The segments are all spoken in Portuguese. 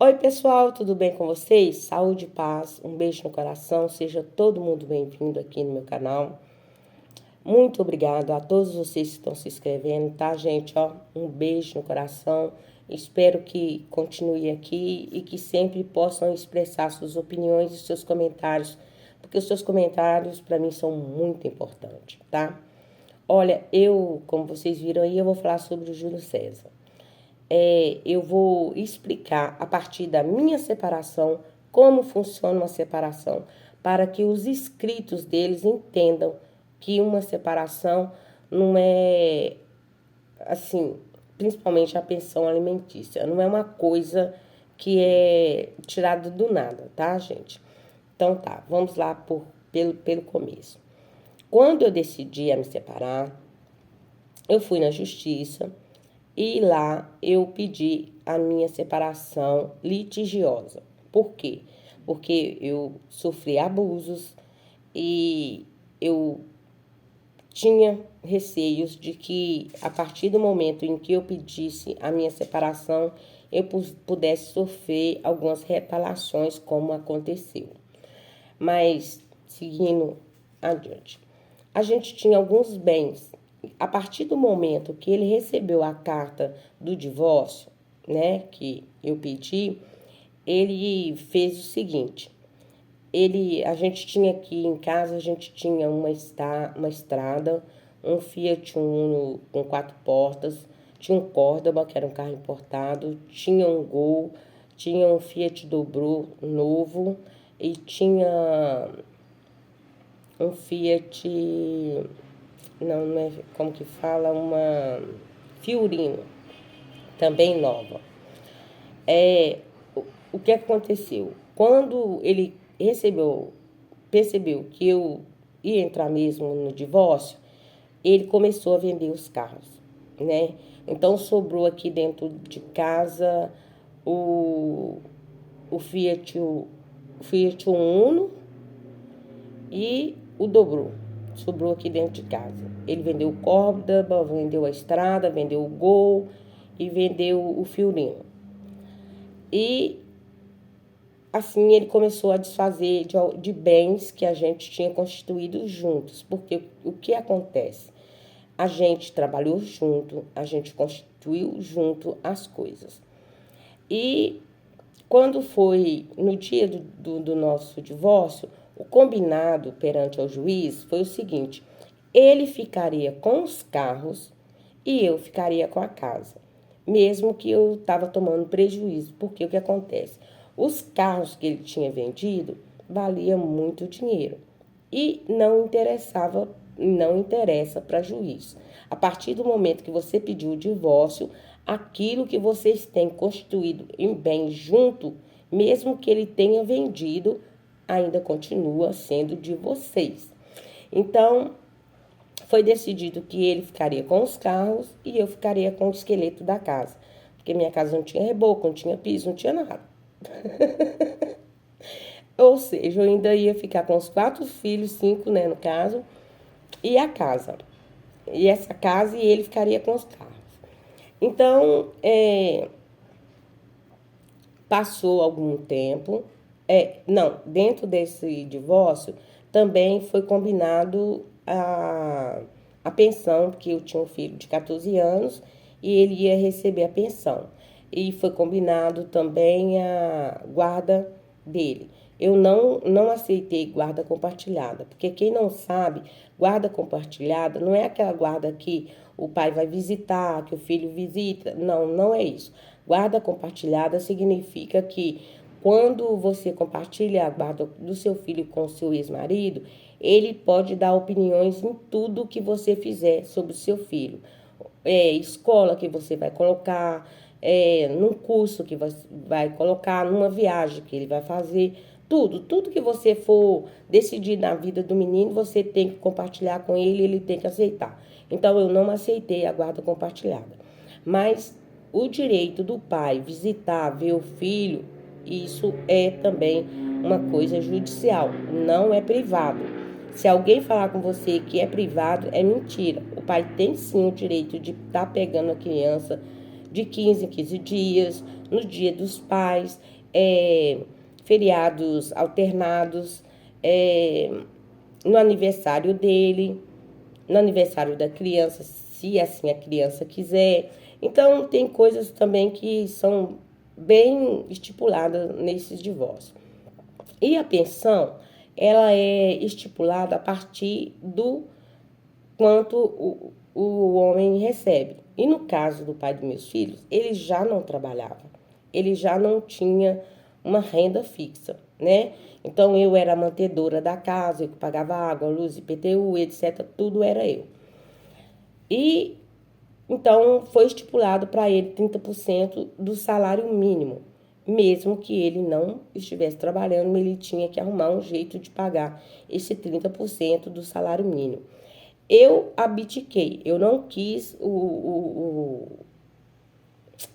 Oi, pessoal, tudo bem com vocês? Saúde e paz, um beijo no coração, seja todo mundo bem-vindo aqui no meu canal. Muito obrigado a todos vocês que estão se inscrevendo, tá, gente? Ó, um beijo no coração. Espero que continue aqui e que sempre possam expressar suas opiniões e seus comentários, porque os seus comentários para mim são muito importantes, tá? Olha, como vocês viram aí, eu vou falar sobre o Júlio César. Eu vou explicar a partir da minha separação como funciona uma separação, para que os inscritos deles entendam que uma separação não é assim, principalmente a pensão alimentícia, não é uma coisa que é tirada do nada, tá, gente? Então tá, vamos lá pelo começo. Quando eu decidi a me separar, eu fui na justiça e lá eu pedi a minha separação litigiosa. Por quê? Porque eu sofri abusos e eu tinha receios de que a partir do momento em que eu pedisse a minha separação, eu pudesse sofrer algumas retaliações, como aconteceu. Mas, seguindo adiante, a gente tinha alguns bens. A partir do momento que ele recebeu a carta do divórcio, né, que eu pedi, ele fez o seguinte: a gente tinha aqui em casa, a gente tinha uma estrada, um Fiat Uno com 4 portas, tinha um Córdoba, que era um carro importado, tinha um Gol, tinha um Fiat Dobro novo e tinha um Fiat, não é como que fala, uma Fiorino, também nova. O que aconteceu? Quando ele percebeu que eu ia entrar mesmo no divórcio, ele começou a vender os carros, né? Então sobrou aqui dentro de casa o, o Fiat Uno e o Dobro. Sobrou aqui dentro de casa. Ele vendeu o Córdoba, vendeu a estrada, vendeu o Gol e vendeu o Fiorino. E assim ele começou a desfazer de bens que a gente tinha constituído juntos. Porque o que acontece? A gente trabalhou junto, a gente constituiu junto as coisas. E quando foi no dia do nosso divórcio, o combinado perante ao juiz foi o seguinte: ele ficaria com os carros e eu ficaria com a casa, mesmo que eu estava tomando prejuízo, porque o que acontece? Os carros que ele tinha vendido valiam muito dinheiro e não interessa para juiz. A partir do momento que você pediu o divórcio, aquilo que vocês têm constituído em bem junto, mesmo que ele tenha vendido, ainda continua sendo de vocês. Então, foi decidido que ele ficaria com os carros e eu ficaria com o esqueleto da casa. Porque minha casa não tinha reboco, não tinha piso, não tinha nada. Ou seja, eu ainda ia ficar com os 4 filhos, 5, né, no caso, e a casa. E essa casa e ele ficaria com os carros. Então, passou algum tempo. Não, dentro desse divórcio também foi combinado a pensão, porque eu tinha um filho de 14 anos e ele ia receber a pensão. E foi combinado também a guarda dele. Eu não aceitei guarda compartilhada, porque quem não sabe, guarda compartilhada não é aquela guarda que o pai vai visitar, que o filho visita. Não, não é isso. Guarda compartilhada significa que quando você compartilha a guarda do seu filho com o seu ex-marido, ele pode dar opiniões em tudo que você fizer sobre o seu filho. Escola que você vai colocar, num curso que você vai colocar, numa viagem que ele vai fazer, tudo que você for decidir na vida do menino, você tem que compartilhar com ele, ele tem que aceitar. Então, eu não aceitei a guarda compartilhada. Mas o direito do pai visitar, ver o filho, isso é também uma coisa judicial, não é privado. Se alguém falar com você que é privado, é mentira. O pai tem sim o direito de estar pegando a criança, de 15 em 15 dias, no Dia dos Pais, feriados alternados, no aniversário dele, no aniversário da criança, se assim a criança quiser. Então, tem coisas também que são bem estipuladas nesses divórcios. E a pensão, ela é estipulada a partir do quanto o homem recebe. E no caso do pai dos meus filhos, ele já não trabalhava, ele já não tinha uma renda fixa, né? Então eu era a mantedora da casa, eu que pagava água, luz, IPTU, etc. Tudo era eu. E então foi estipulado para ele 30% do salário mínimo. Mesmo que ele não estivesse trabalhando, ele tinha que arrumar um jeito de pagar esse 30% do salário mínimo. Eu abdiquei, eu não quis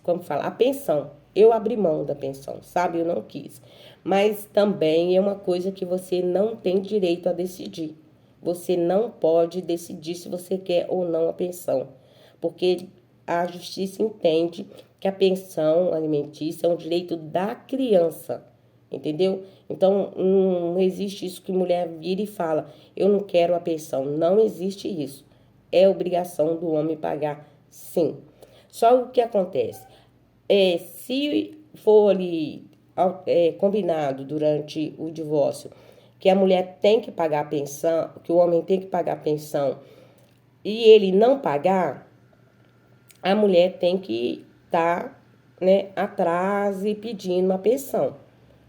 como fala, a pensão. Eu abri mão da pensão, sabe? Eu não quis. Mas também é uma coisa que você não tem direito a decidir. Você não pode decidir se você quer ou não a pensão, porque a justiça entende que a pensão alimentícia é um direito da criança, entendeu? Então, não existe isso que mulher vira e fala, eu não quero a pensão. Não existe isso. É obrigação do homem pagar, sim. Só o que acontece? Se for ali combinado durante o divórcio que a mulher tem que pagar a pensão, que o homem tem que pagar a pensão e ele não pagar, a mulher tem que estar, né, atrás e pedindo uma pensão.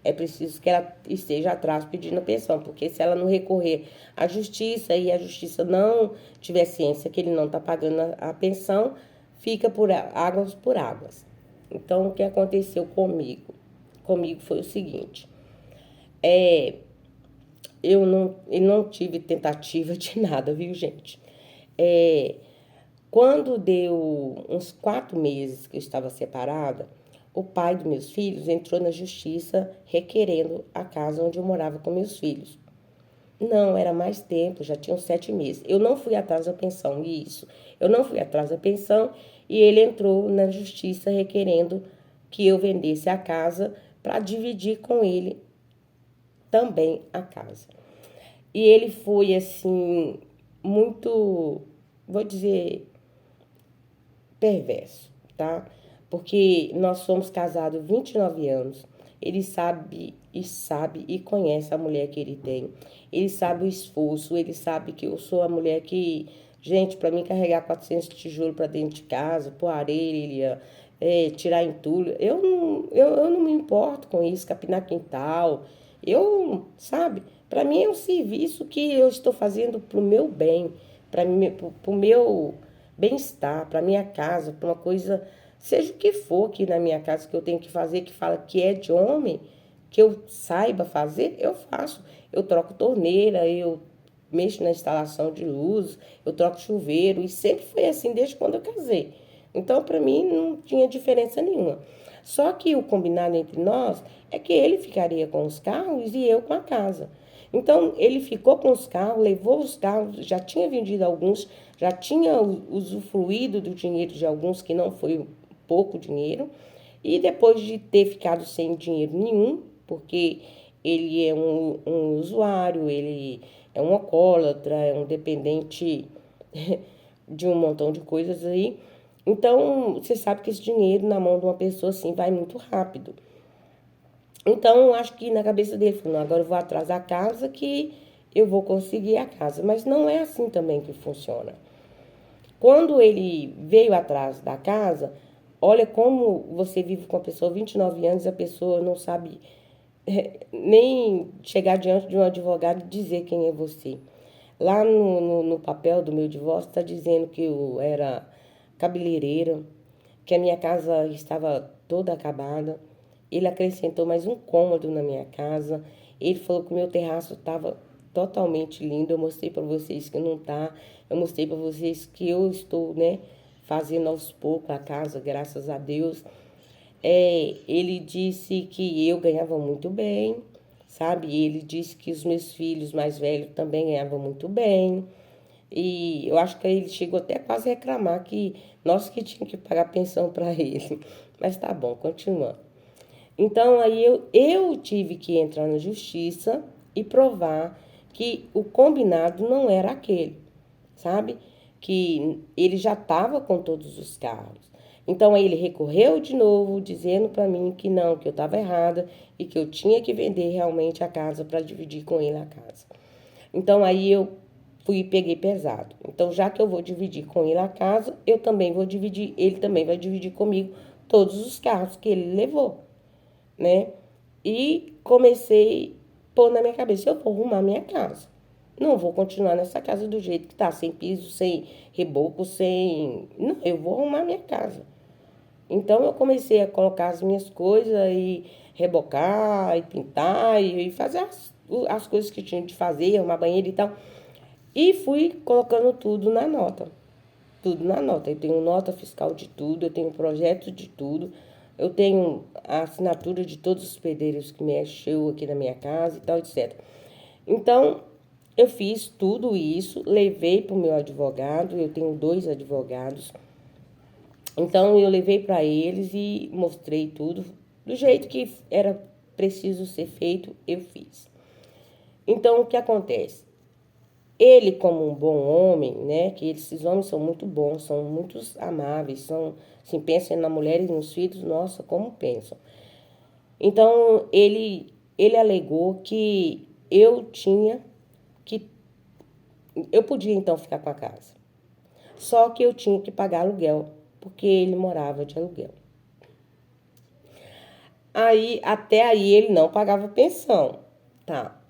É preciso que ela esteja atrás pedindo a pensão, porque se ela não recorrer à justiça e a justiça não tiver ciência que ele não está pagando a pensão, fica por águas por águas. Então, o que aconteceu comigo? Comigo foi o seguinte, eu não tive tentativa de nada, viu, gente? Quando deu uns 4 meses que eu estava separada, o pai dos meus filhos entrou na justiça requerendo a casa onde eu morava com meus filhos. Não, era mais tempo, já tinham 7 meses. Eu não fui atrás da pensão, isso. Eu não fui atrás da pensão e ele entrou na justiça requerendo que eu vendesse a casa para dividir com ele também a casa. E ele foi, assim, muito, vou dizer, perverso, tá? Porque nós somos casados 29 anos. Ele sabe e conhece a mulher que ele tem. Ele sabe o esforço, ele sabe que eu sou a mulher que, gente, para mim carregar 400 tijolos para dentro de casa, pôr areia, tirar entulho, eu não me importo com isso, capinar quintal. Eu, sabe, para mim é um serviço que eu estou fazendo pro meu bem, para mim, pro meu bem-estar, para minha casa, para uma coisa, seja o que for aqui na minha casa que eu tenho que fazer, que fala que é de homem, que eu saiba fazer, eu faço. Eu troco torneira, eu mexo na instalação de luz, eu troco chuveiro, e sempre foi assim desde quando eu casei. Então, para mim, não tinha diferença nenhuma. Só que o combinado entre nós é que ele ficaria com os carros e eu com a casa. Então, ele ficou com os carros, levou os carros, já tinha vendido alguns, já tinha usufruído do dinheiro de alguns, que não foi pouco dinheiro, e depois de ter ficado sem dinheiro nenhum, porque ele é um usuário, ele é um alcoólatra, é um dependente de um montão de coisas aí. Então, você sabe que esse dinheiro na mão de uma pessoa assim vai muito rápido. Então, acho que na cabeça dele, falou, não, agora eu vou atrás da casa que eu vou conseguir a casa. Mas não é assim também que funciona. Quando ele veio atrás da casa, olha como você vive com a pessoa 29 anos e a pessoa não sabe nem chegar diante de um advogado e dizer quem é você. Lá no papel do meu divórcio está dizendo que eu era cabeleireira, que a minha casa estava toda acabada. Ele acrescentou mais um cômodo na minha casa. Ele falou que o meu terraço estava totalmente lindo. Eu mostrei para vocês que não tá. Eu mostrei para vocês que eu estou, né, fazendo aos poucos a casa, graças a Deus. Ele disse que eu ganhava muito bem, sabe? Ele disse que os meus filhos mais velhos também ganhavam muito bem. E eu acho que ele chegou até quase a reclamar que nós que tínhamos que pagar pensão para ele. Mas tá bom, continuando. Então, aí eu tive que entrar na justiça e provar que o combinado não era aquele, sabe? Que ele já estava com todos os carros. Então, aí ele recorreu de novo, dizendo para mim que não, que eu estava errada e que eu tinha que vender realmente a casa para dividir com ele a casa. Então, aí eu fui e peguei pesado. Então, já que eu vou dividir com ele a casa, eu também vou dividir, ele também vai dividir comigo todos os carros que ele levou, né? E comecei a pôr na minha cabeça, eu vou arrumar minha casa. Não vou continuar nessa casa do jeito que tá, sem piso, sem reboco, sem... Não, eu vou arrumar minha casa. Então, eu comecei a colocar as minhas coisas e rebocar, e pintar, e fazer as coisas que tinha de fazer, arrumar banheiro e tal. E fui colocando tudo na nota. Tudo na nota. Eu tenho nota fiscal de tudo, eu tenho projeto de tudo, eu tenho a assinatura de todos os pedreiros que mexeu aqui na minha casa e tal, etc. Então, eu fiz tudo isso, levei para o meu advogado, eu tenho 2 advogados. Então, eu levei para eles e mostrei tudo. Do jeito que era preciso ser feito, eu fiz. Então, o que acontece? Ele, como um bom homem, né, que esses homens são muito bons, são muito amáveis, são, assim, pensam na mulher e nos filhos, nossa, como pensam. Então, ele alegou que eu podia então ficar com a casa. Só que eu tinha que pagar aluguel, porque ele morava de aluguel. Até aí ele não pagava pensão, tá?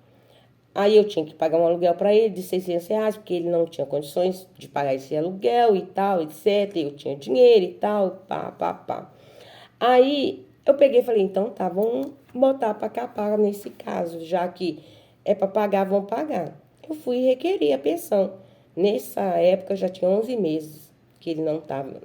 Aí eu tinha que pagar um aluguel para ele de R$ 600, porque ele não tinha condições de pagar esse aluguel e tal, etc. Eu tinha dinheiro e tal, pá, pá, pá. Aí eu peguei e falei, então tá, vamos botar para capar nesse caso, já que é para pagar, vão pagar. Eu fui e requeri a pensão. Nessa época já tinha 11 meses que ele não estava,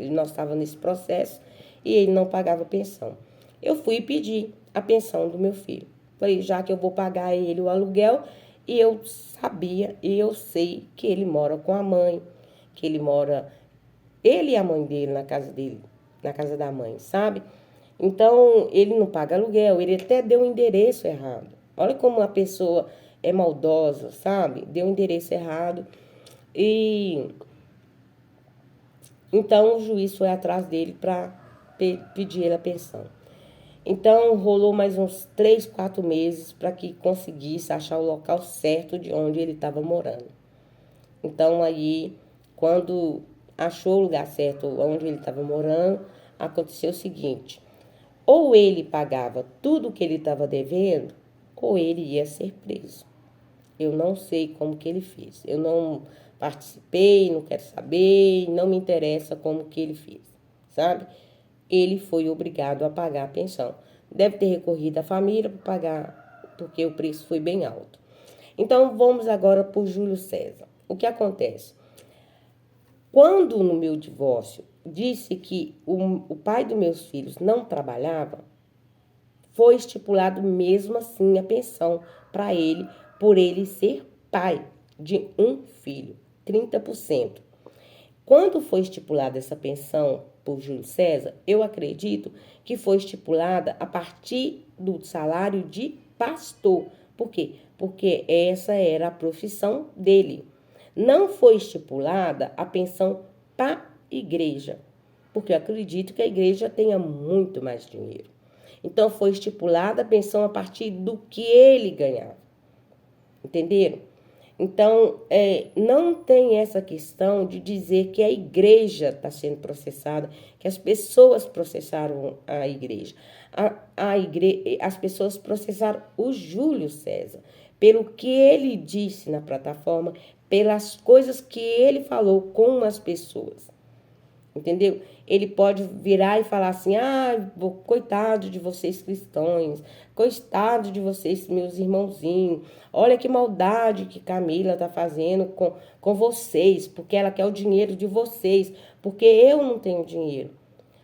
nós estávamos nesse processo e ele não pagava pensão. Eu fui e pedi a pensão do meu filho. Falei, já que eu vou pagar ele o aluguel, e eu sabia e eu sei que ele mora com a mãe, que ele e a mãe dele, na casa da mãe, sabe? Então, ele não paga aluguel, ele até deu o endereço errado. Olha como a pessoa é maldosa, sabe? Deu o endereço errado. E então o juiz foi atrás dele para pedir ele a pensão. Então, rolou mais uns 3, 4 meses para que conseguisse achar o local certo de onde ele estava morando. Então, aí, quando achou o lugar certo onde ele estava morando, aconteceu o seguinte: ou ele pagava tudo o que ele estava devendo, ou ele ia ser preso. Eu não sei como que ele fez. Eu não participei, não quero saber, não me interessa como que ele fez, sabe? Ele foi obrigado a pagar a pensão. Deve ter recorrido à família para pagar, porque o preço foi bem alto. Então, vamos agora para o Júlio César. O que acontece? Quando no meu divórcio disse que o pai dos meus filhos não trabalhava, foi estipulado mesmo assim a pensão para ele, por ele ser pai de um filho, 30%. Quando foi estipulada essa pensão por Júlio César, eu acredito que foi estipulada a partir do salário de pastor. Por quê? Porque essa era a profissão dele. Não foi estipulada a pensão para a igreja, porque eu acredito que a igreja tenha muito mais dinheiro. Então, foi estipulada a pensão a partir do que ele ganhava. Entenderam? Então, não tem essa questão de dizer que a igreja está sendo processada, que as pessoas processaram a igreja. As pessoas processaram o Júlio César, pelo que ele disse na plataforma, pelas coisas que ele falou com as pessoas. Entendeu? Ele pode virar e falar assim, coitado de vocês cristãos, coitado de vocês meus irmãozinhos, olha que maldade que Camila tá fazendo com vocês, porque ela quer o dinheiro de vocês, porque eu não tenho dinheiro.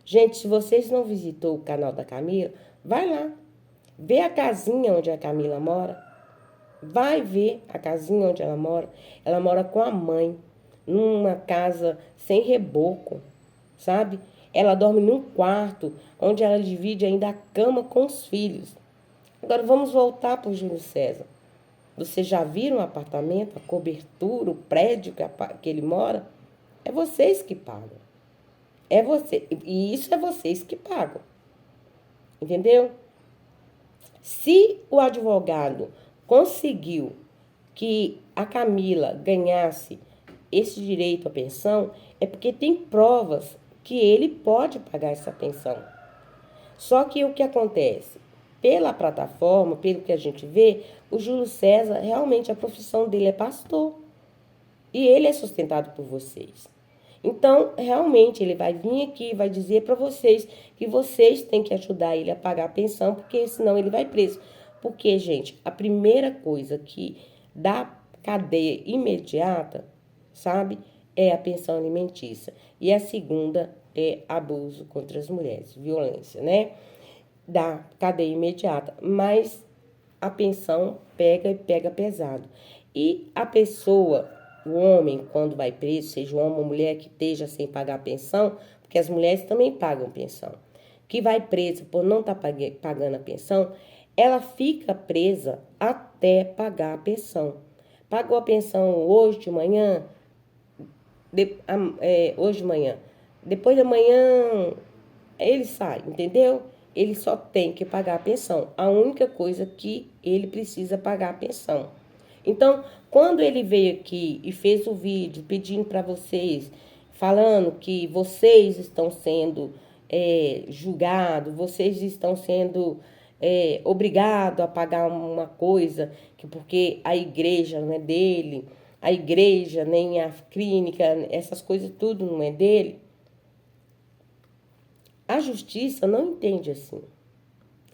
Gente, se vocês não visitou o canal da Camila, vai lá, vê a casinha onde a Camila mora, Vai ver a casinha onde ela mora com a mãe, numa casa sem reboco, sabe? Ela dorme num quarto onde ela divide ainda a cama com os filhos. Agora vamos voltar para o Júlio César. Vocês já viram o apartamento, a cobertura, o prédio que ele mora? É vocês que pagam. É você, e isso é vocês que pagam. Entendeu? Se o advogado conseguiu que a Camila ganhasse esse direito à pensão, é porque tem provas que ele pode pagar essa pensão. Só que o que acontece? Pela plataforma, pelo que a gente vê, o Júlio César, realmente a profissão dele é pastor. E ele é sustentado por vocês. Então, realmente, ele vai vir aqui e vai dizer para vocês que vocês têm que ajudar ele a pagar a pensão, porque senão ele vai preso. Porque, gente, a primeira coisa que dá cadeia imediata, sabe, é a pensão alimentícia. E a segunda é abuso contra as mulheres, violência, né? Dá cadeia imediata, mas a pensão pega e pega pesado. E a pessoa, o homem, quando vai preso, seja um homem ou mulher que esteja sem pagar a pensão, porque as mulheres também pagam pensão, que vai preso por não estar pagando a pensão, ela fica presa até pagar a pensão. Pagou a pensão hoje de manhã, hoje de manhã, depois da manhã ele sai, entendeu? Ele só tem que pagar a pensão. A única coisa que ele precisa pagar a pensão. Então, quando ele veio aqui e fez o vídeo pedindo para vocês, falando que vocês estão sendo julgados, vocês estão sendo obrigados a pagar uma coisa, que porque a igreja não é dele, a igreja nem a clínica, essas coisas tudo não é dele. A justiça não entende assim.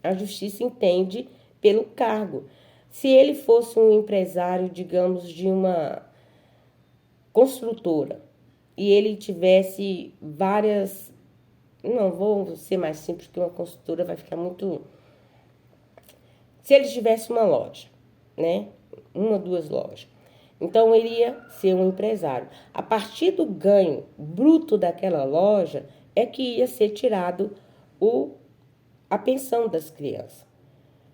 A justiça entende pelo cargo. Se ele fosse um empresário, digamos, de uma construtora, e ele tivesse várias... Não, vou ser mais simples, porque uma construtora vai ficar muito... Se ele tivesse uma loja, né? Uma, duas lojas. Então, ele ia ser um empresário. A partir do ganho bruto daquela loja, é que ia ser tirado a pensão das crianças.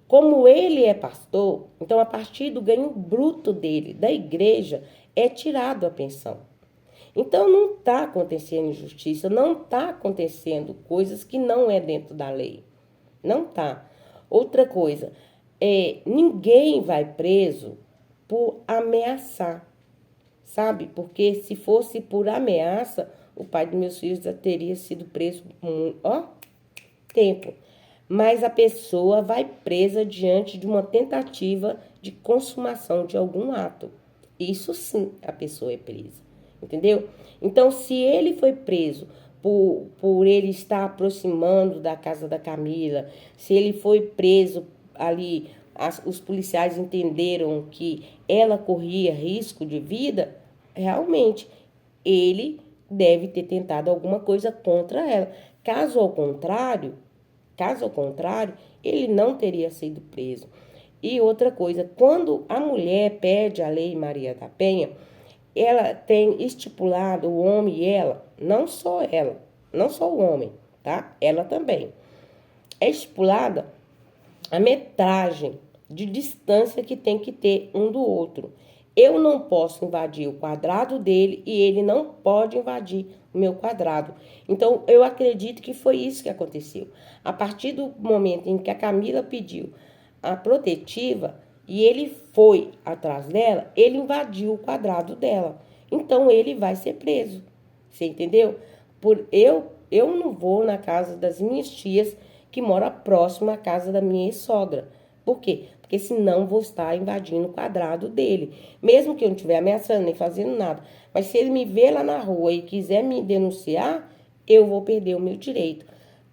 Como ele é pastor, então a partir do ganho bruto dele, da igreja, é tirado a pensão. Então não está acontecendo injustiça, não está acontecendo coisas que não é dentro da lei. Não está. Outra coisa, ninguém vai preso por ameaçar, sabe? Porque se fosse por ameaça, o pai dos meus filhos já teria sido preso tempo. Mas a pessoa vai presa diante de uma tentativa de consumação de algum ato. Isso sim, a pessoa é presa, entendeu? Então, se ele foi preso por ele estar aproximando da casa da Camila, se ele foi preso ali, os policiais entenderam que ela corria risco de vida, realmente, ele deve ter tentado alguma coisa contra ela. Caso ao contrário, ele não teria sido preso. E outra coisa, quando a mulher pede a Lei Maria da Penha, ela tem estipulado, o homem e ela, não só o homem, tá? Ela também. É estipulada a metragem de distância que tem que ter um do outro. Eu não posso invadir o quadrado dele e ele não pode invadir o meu quadrado. Então, eu acredito que foi isso que aconteceu. A partir do momento em que a Camila pediu a protetiva e ele foi atrás dela, ele invadiu o quadrado dela. Então, ele vai ser preso. Você entendeu? Eu não vou na casa das minhas tias que mora próximo à casa da minha sogra. Por quê? Porque senão vou estar invadindo o quadrado dele. Mesmo que eu não estiver ameaçando nem fazendo nada. Mas se ele me ver lá na rua e quiser me denunciar, eu vou perder o meu direito.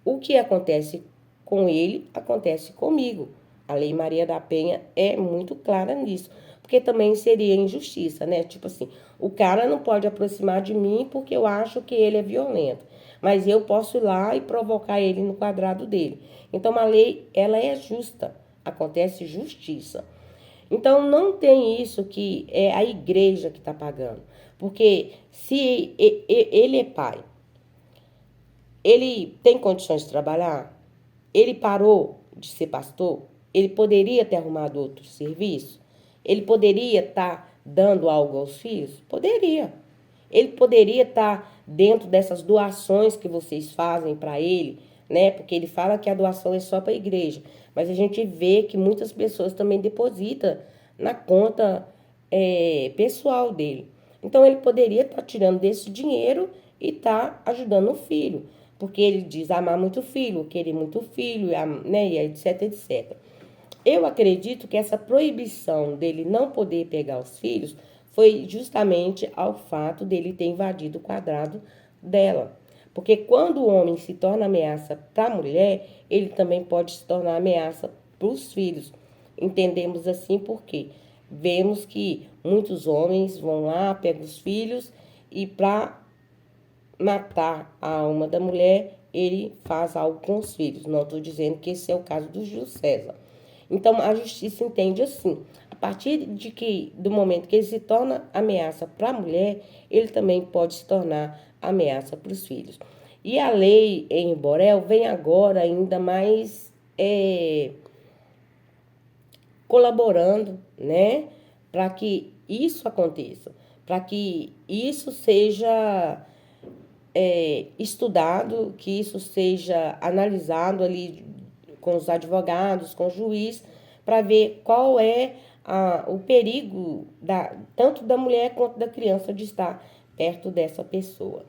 O que acontece com ele, acontece comigo. A Lei Maria da Penha é muito clara nisso. Porque também seria injustiça, né? Tipo assim, o cara não pode aproximar de mim porque eu acho que ele é violento. Mas eu posso ir lá e provocar ele no quadrado dele. Então, a lei, ela é justa. Acontece justiça. Então, não tem isso que é a igreja que está pagando. Porque se ele é pai, ele tem condições de trabalhar, ele parou de ser pastor, ele poderia ter arrumado outro serviço, ele poderia estar dando algo aos filhos? Poderia. Ele poderia estar dentro dessas doações que vocês fazem para ele, né? Porque ele fala que a doação é só para a igreja, mas a gente vê que muitas pessoas também depositam na conta pessoal dele. Então ele poderia estar tirando desse dinheiro e estar ajudando o filho, porque ele diz amar muito o filho, querer muito o filho, né? E etc, etc. Eu acredito que essa proibição dele não poder pegar os filhos foi justamente ao fato dele ter invadido o quadrado dela. Porque quando o homem se torna ameaça para a mulher, ele também pode se tornar ameaça para os filhos. Entendemos assim porque vemos que muitos homens vão lá, pegam os filhos e para matar a alma da mulher, ele faz algo com os filhos. Não estou dizendo que esse é o caso do Júlio César. Então, a justiça entende assim. A partir do momento que ele se torna ameaça para a mulher, ele também pode se tornar ameaça para os filhos. E a lei em Borel vem agora ainda mais colaborando, né, para que isso aconteça, para que isso seja estudado, que isso seja analisado ali com os advogados, com o juiz, para ver qual é o perigo tanto da mulher quanto da criança de estar perto dessa pessoa.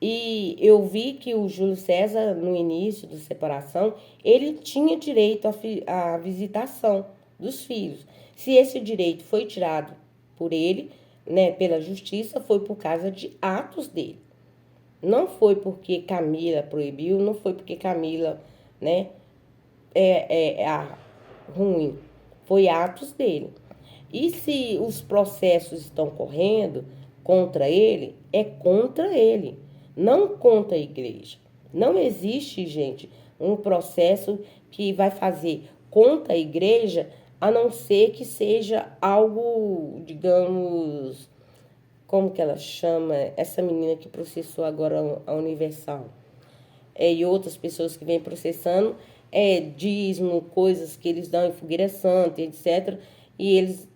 E eu vi que o Júlio César, no início da separação, ele tinha direito à visitação dos filhos. Se esse direito foi tirado por ele, né, pela justiça, foi por causa de atos dele. Não foi porque Camila proibiu, não foi porque Camila, né, ruim. Foi atos dele. E se os processos estão correndo contra ele, é contra ele, não contra a igreja. Não existe, gente, um processo que vai fazer contra a igreja, a não ser que seja algo, digamos, como que ela chama, essa menina que processou agora a Universal, e outras pessoas que vêm processando, dízimo, coisas que eles dão em fogueira santa, etc. E eles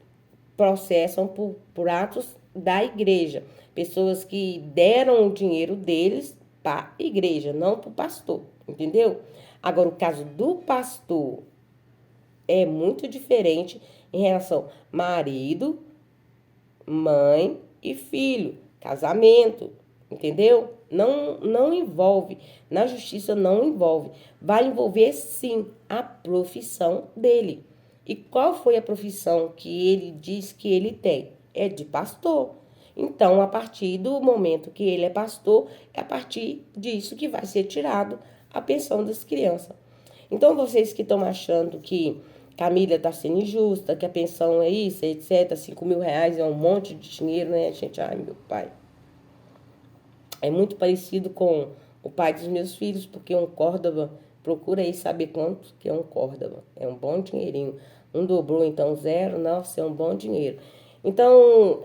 processam por atos da igreja. Pessoas que deram o dinheiro deles para a igreja, não para o pastor, entendeu? Agora, o caso do pastor é muito diferente em relação marido, mãe e filho, casamento, entendeu? Não envolve, na justiça não envolve. Vai envolver sim a profissão dele. E qual foi a profissão que ele diz que ele tem? É de pastor. Então, a partir do momento que ele é pastor, é a partir disso que vai ser tirado a pensão das crianças. Então, vocês que estão achando que Camila está sendo injusta, que a pensão é isso, etc., 5 mil reais é um monte de dinheiro, né, gente? Ai, meu pai. É muito parecido com o pai dos meus filhos, porque um Córdoba, procura aí saber quanto que é um Córdoba. É um bom dinheirinho. Um dobrou, então, zero, nossa, é um bom dinheiro. Então,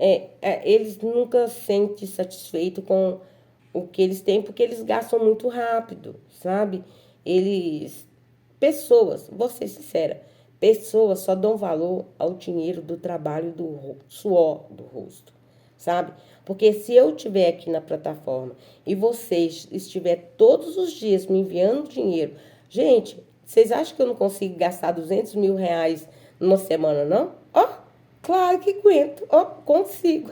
eles nunca se sentem satisfeitos com o que eles têm, porque eles gastam muito rápido, sabe? Pessoas, vou ser sincera, pessoas só dão valor ao dinheiro do trabalho, do suor do rosto, sabe? Porque se eu estiver aqui na plataforma e vocês estiver todos os dias me enviando dinheiro, gente, vocês acham que eu não consigo gastar 200 mil reais numa semana, não? Ó, claro que aguento, ó, consigo.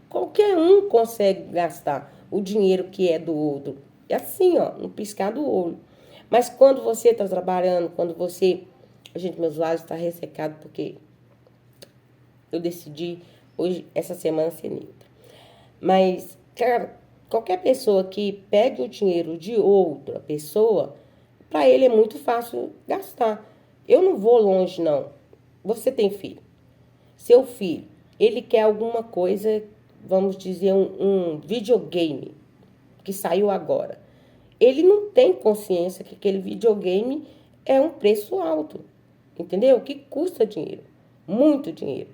Qualquer um consegue gastar o dinheiro que é do outro. É assim, ó, no piscar do olho. Mas quando você está trabalhando, quando você... Gente, meus lábios estão ressecados porque eu decidi hoje, essa semana, ser neutra. Mas, cara, qualquer pessoa que pegue o dinheiro de outra pessoa, para ele é muito fácil gastar. Eu não vou longe, não. Você tem filho. Seu filho, ele quer alguma coisa, vamos dizer, um videogame que saiu agora. Ele não tem consciência que aquele videogame é um preço alto. entendeu? Que custa dinheiro, muito dinheiro.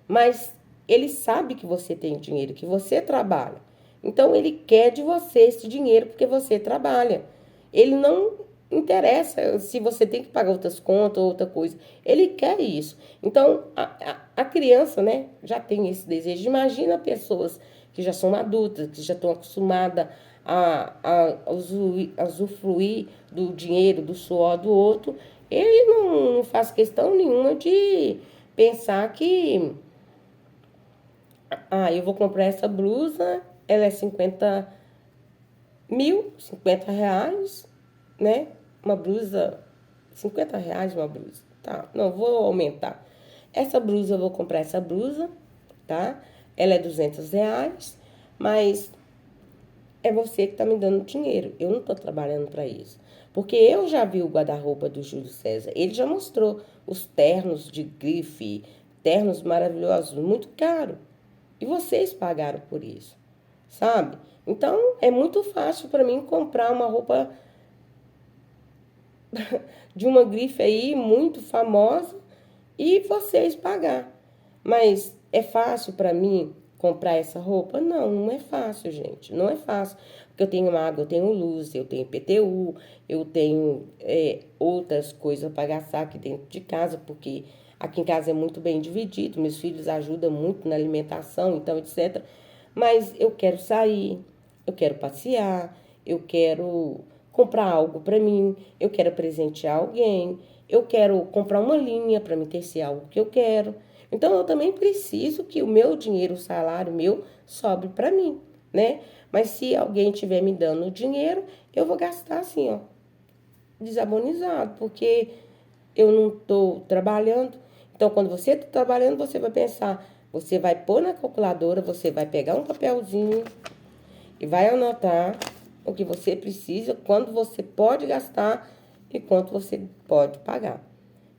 Mas ele sabe que você tem dinheiro, que você trabalha. Então ele quer de você esse dinheiro porque você trabalha. Ele não interessa se você tem que pagar outras contas ou outra coisa. Ele quer isso. Então a criança, né, já tem esse desejo. Imagina pessoas que já são adultas, que já estão acostumadas a usufruir do dinheiro, do suor do outro. Ele não faz questão nenhuma de pensar que eu vou comprar essa blusa, ela é 50 reais, né? Uma blusa, 50 reais uma blusa, tá? Não, vou aumentar. Essa blusa, eu vou comprar essa blusa, tá? Ela é 200 reais, mas é você que tá me dando dinheiro. Eu não tô trabalhando para isso. Porque eu já vi o guarda-roupa do Júlio César. Ele já mostrou os ternos de grife, ternos maravilhosos, muito caro. E vocês pagaram por isso, sabe? Então, é muito fácil para mim comprar uma roupa de uma grife aí muito famosa e vocês pagar. Mas é fácil para mim comprar essa roupa? Não, não é fácil, gente. Não é fácil. Porque eu tenho água, eu tenho luz, eu tenho IPTU, eu tenho outras coisas para gastar aqui dentro de casa, porque aqui em casa é muito bem dividido, meus filhos ajudam muito na alimentação, então, etc. Mas eu quero sair, eu quero passear, eu quero comprar algo para mim, eu quero presentear alguém, eu quero comprar uma linha para me tecer algo que eu quero. Então, eu também preciso que o meu dinheiro, o salário meu, sobre para mim, né? Mas se alguém estiver me dando dinheiro, eu vou gastar assim, ó, desabonizado, porque eu não estou trabalhando. Então, quando você está trabalhando, você vai pensar, você vai pôr na calculadora, você vai pegar um papelzinho e vai anotar o que você precisa, quando você pode gastar e quanto você pode pagar.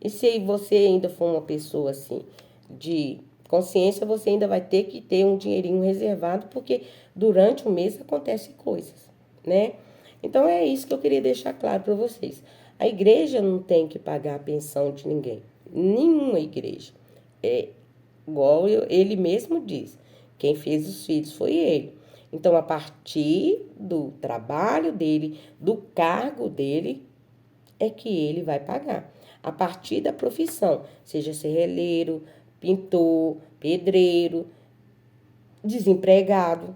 E se você ainda for uma pessoa assim, de consciência, você ainda vai ter que ter um dinheirinho reservado, porque durante o mês acontecem coisas, né? Então é isso que eu queria deixar claro para vocês. A igreja não tem que pagar a pensão de ninguém. Nenhuma igreja. É igual ele mesmo diz. Quem fez os filhos foi ele. Então, a partir do trabalho dele, do cargo dele, é que ele vai pagar. A partir da profissão, seja serralheiro, pintor, pedreiro, desempregado.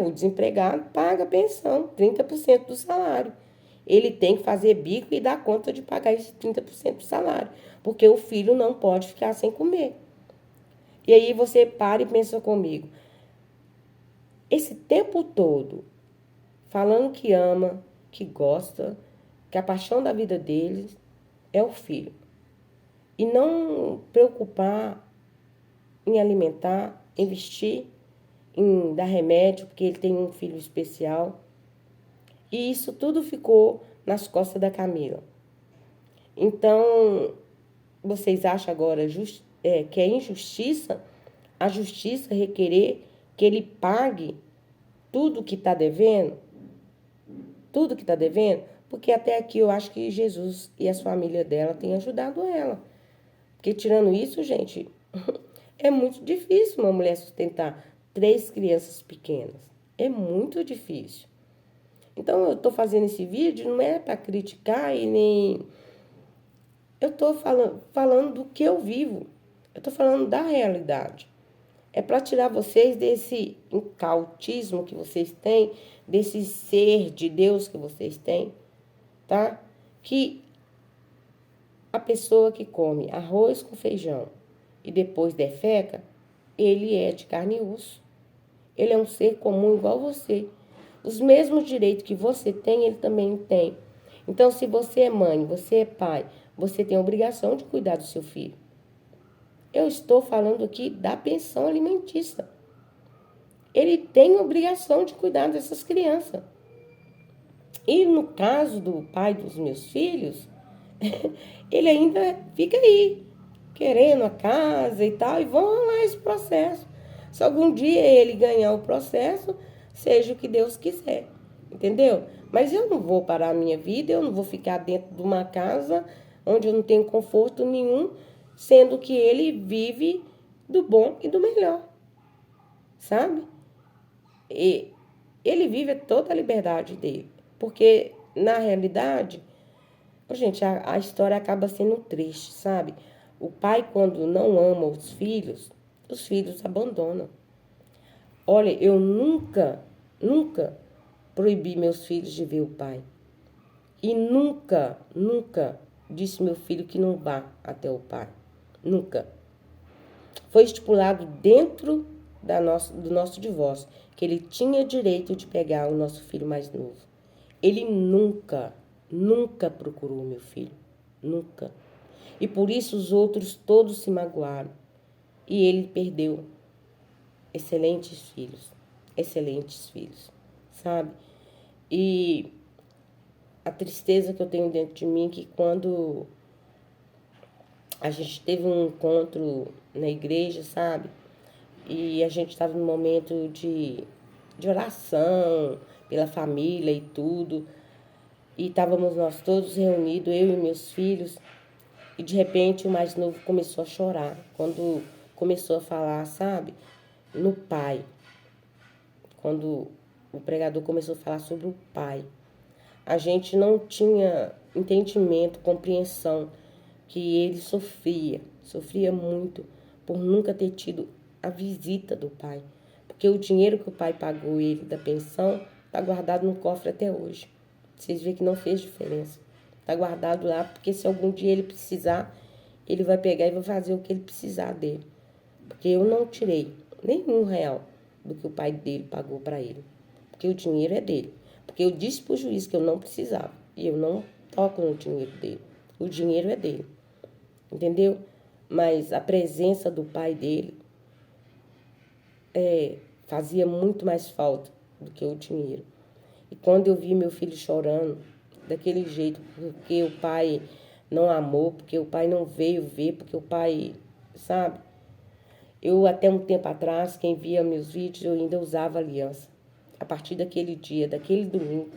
O desempregado paga pensão, 30% do salário. Ele tem que fazer bico e dar conta de pagar esse 30% do salário, porque o filho não pode ficar sem comer. E aí você para e pensa comigo, esse tempo todo, falando que ama, que gosta, que a paixão da vida deles é o filho. E não preocupar em alimentar, em vestir, em dar remédio, porque ele tem um filho especial. E isso tudo ficou nas costas da Camila. Então, vocês acham agora que é injustiça a justiça requerer que ele pague tudo que está devendo? Tudo que está devendo? Porque até aqui eu acho que Jesus e as famílias dela têm ajudado ela. Porque tirando isso, gente, é muito difícil uma mulher sustentar 3 crianças pequenas. É muito difícil. Então, eu estou fazendo esse vídeo não é para criticar e nem... Eu estou falando do que eu vivo. Eu estou falando da realidade. É para tirar vocês desse incautismo que vocês têm, desse ser de Deus que vocês têm, tá? Que a pessoa que come arroz com feijão e depois defeca, ele é de carne e osso. Ele é um ser comum igual você. Os mesmos direitos que você tem, ele também tem. Então, se você é mãe, você é pai, você tem a obrigação de cuidar do seu filho. Eu estou falando aqui da pensão alimentícia. Ele tem a obrigação de cuidar dessas crianças. E no caso do pai dos meus filhos, ele ainda fica aí, querendo a casa e tal, e vão lá esse processo. Se algum dia ele ganhar o processo, seja o que Deus quiser, entendeu? Mas eu não vou parar a minha vida, eu não vou ficar dentro de uma casa onde eu não tenho conforto nenhum, sendo que ele vive do bom e do melhor, sabe? E ele vive toda a liberdade dele, porque, na realidade, gente, a história acaba sendo triste, sabe? O pai, quando não ama os filhos abandonam. Olha, eu nunca proibi meus filhos de ver o pai. E nunca disse meu filho que não vá até o pai. Nunca. Foi estipulado dentro do nosso divórcio que ele tinha direito de pegar o nosso filho mais novo. Ele nunca procurou meu filho. Nunca. E por isso os outros todos se magoaram. E ele perdeu excelentes filhos, sabe? E a tristeza que eu tenho dentro de mim é que quando a gente teve um encontro na igreja, sabe? E a gente estava num momento de oração pela família e tudo. E estávamos nós todos reunidos, eu e meus filhos. E de repente o mais novo começou a chorar. Quando começou a falar, sabe? No pai. Quando o pregador começou a falar sobre o pai. A gente não tinha entendimento, compreensão que ele sofria muito por nunca ter tido a visita do pai. Porque o dinheiro que o pai pagou ele da pensão está guardado no cofre até hoje. Vocês veem que não fez diferença. Está guardado lá, porque se algum dia ele precisar, ele vai pegar e vai fazer o que ele precisar dele. Porque eu não tirei nenhum real do que o pai dele pagou para ele. Porque o dinheiro é dele. Porque eu disse pro juiz que eu não precisava. E eu não toco no dinheiro dele. O dinheiro é dele. Entendeu? Mas a presença do pai dele fazia muito mais falta do que o dinheiro. E quando eu vi meu filho chorando daquele jeito, porque o pai não amou, porque o pai não veio ver, porque o pai, sabe? Eu até um tempo atrás, quem via meus vídeos, eu ainda usava aliança. A partir daquele dia, daquele domingo,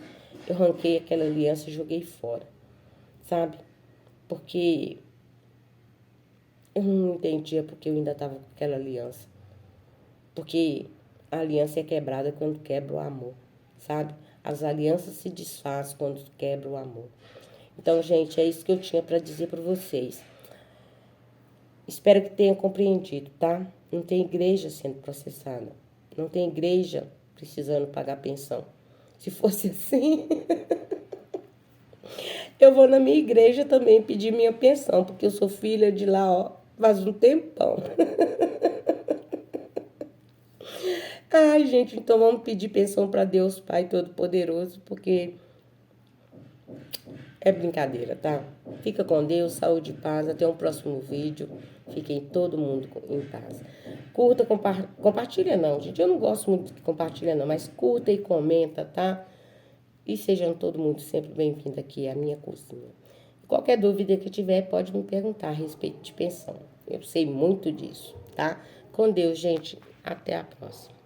eu arranquei aquela aliança e joguei fora, sabe? Porque eu não entendia porque eu ainda estava com aquela aliança. Porque a aliança é quebrada quando quebra o amor, sabe? As alianças se desfazem quando quebra o amor. Então, gente, é isso que eu tinha para dizer para vocês. Espero que tenham compreendido, tá? Não tem igreja sendo processada. Não tem igreja precisando pagar pensão. Se fosse assim, eu vou na minha igreja também pedir minha pensão, porque eu sou filha de lá, ó, faz um tempão. Ai, gente, então vamos pedir pensão para Deus Pai Todo-Poderoso, porque é brincadeira, tá? Fica com Deus, saúde e paz. Até um próximo vídeo. Fiquem todo mundo em paz. Curta, compartilha não, gente. Eu não gosto muito de compartilhar não, mas curta e comenta, tá? E sejam todo mundo sempre bem-vindo aqui à minha cozinha. Qualquer dúvida que tiver, pode me perguntar a respeito de pensão. Eu sei muito disso, tá? Com Deus, gente. Até a próxima.